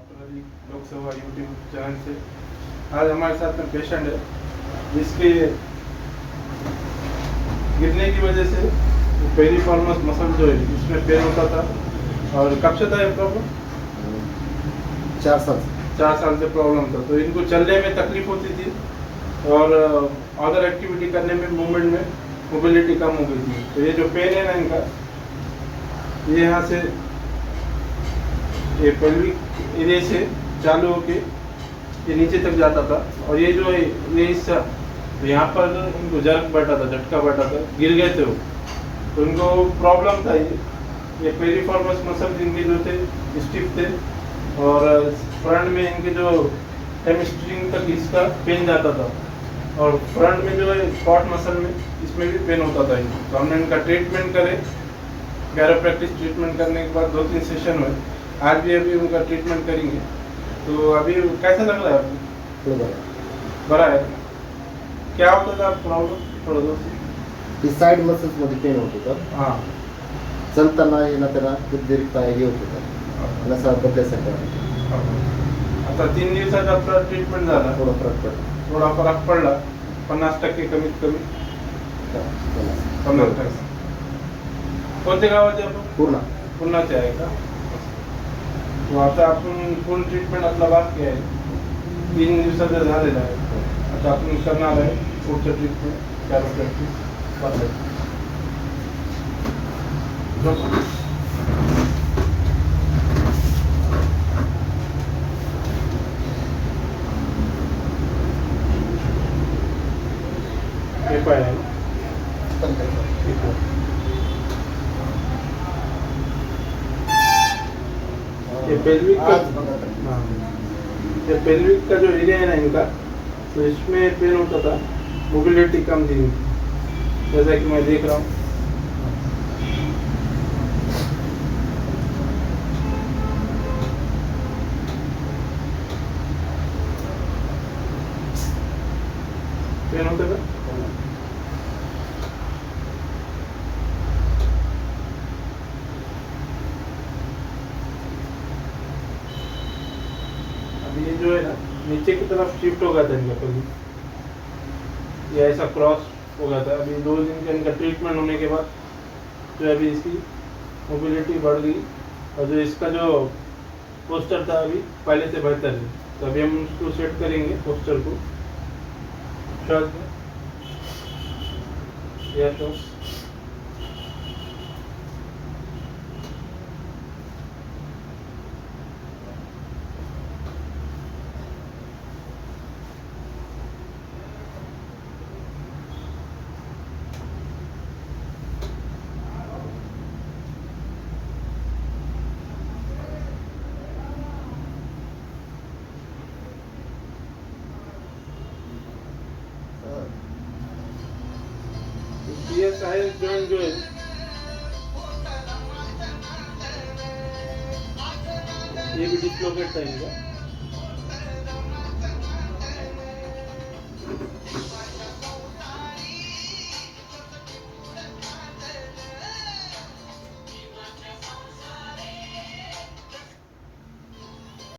Lok Sabha YouTube channel से। आज हमारे साथ में पेशेंट है जिसके गिरने की वजह से पेरिफॉर्मस मसल जो है इसमें पेन होता था। और कब से था ये प्रॉब्लम? 4 साल से प्रॉब्लम था। तो इनको चलने में तकलीफ होती थी और अदर एक्टिविटी करने में, मूवमेंट में मोबिलिटी कम हो गई थी। तो ये जो पेन है ना इनका, ये यहाँ से, ये पेल्विक एरिया से चालू होके ये नीचे तक जाता था। और ये जो है ये हिस्सा यहाँ पर इनको जर्क बैठा था, झटका बैठा था, गिर गए थे वो। तो इनको प्रॉब्लम था ये पेरिफॉर्मस मसल इनके जो थे स्टिफ थे और फ्रंट में इनके जो हेमस्ट्रिंग तक इसका पेन जाता था। और फ्रंट में जो है कॉट मसल में इसमें भी पेन होता था इनको। तो हमने इनका ट्रीटमेंट करे, कैरोप्रैक्टिस ट्रीटमेंट करने के बाद 2-3 सेशन हुए। आज भी अभी उनका ट्रीटमेंट करेंगे। तो अभी कैसा लग रहा है आपको? बड़ा है। क्या होता था प्रॉब्लम? थोड़ा दोस्त साइड मसल्स मध्ये पेन होत होतं. हां चलताना येताना उद्रेकता हे होत होतं. नसा बदल्यासारखं वाटतं. आता 3 दिवसात आपला ट्रीटमेंट झाला. थोडा फरक पडला. थोडा फरक पडला. 50% कमीत कमी. 50%. कोणत्या गावाचे आपण? पूर्णाचे आहे का? तो आता आपण फुल ट्रीटमेंट आपला बाकी आहे. 3 दिवसाचं झालेलं आहे. आता आपण करणार आहे पुढचं ट्रीटमेंट कॅरोप्रॅक्टिस. हे पाय आहे. ये पेल्विक का, हाँ, ये पेल्विक का जो एरिया है ना इनका, तो इसमें पेन होता था, मोबिलिटी कम थी इनकी, जैसा कि मैं देख रहा हूँ। पेन होता था। ये जो है ना नीचे की तरफ शिफ्ट हो गया था इनका, कभी ये ऐसा क्रॉस हो गया था। अभी 2 दिन के इनका ट्रीटमेंट होने के बाद जो है अभी इसकी मोबिलिटी बढ़ गई और जो इसका जो पोस्चर था अभी पहले से बेहतर है। तो अभी हम उसको सेट करेंगे पोस्चर को। श्वास में या श्वास PSI जॉइंट जो है ये भी डिस्लोकेट था इनका।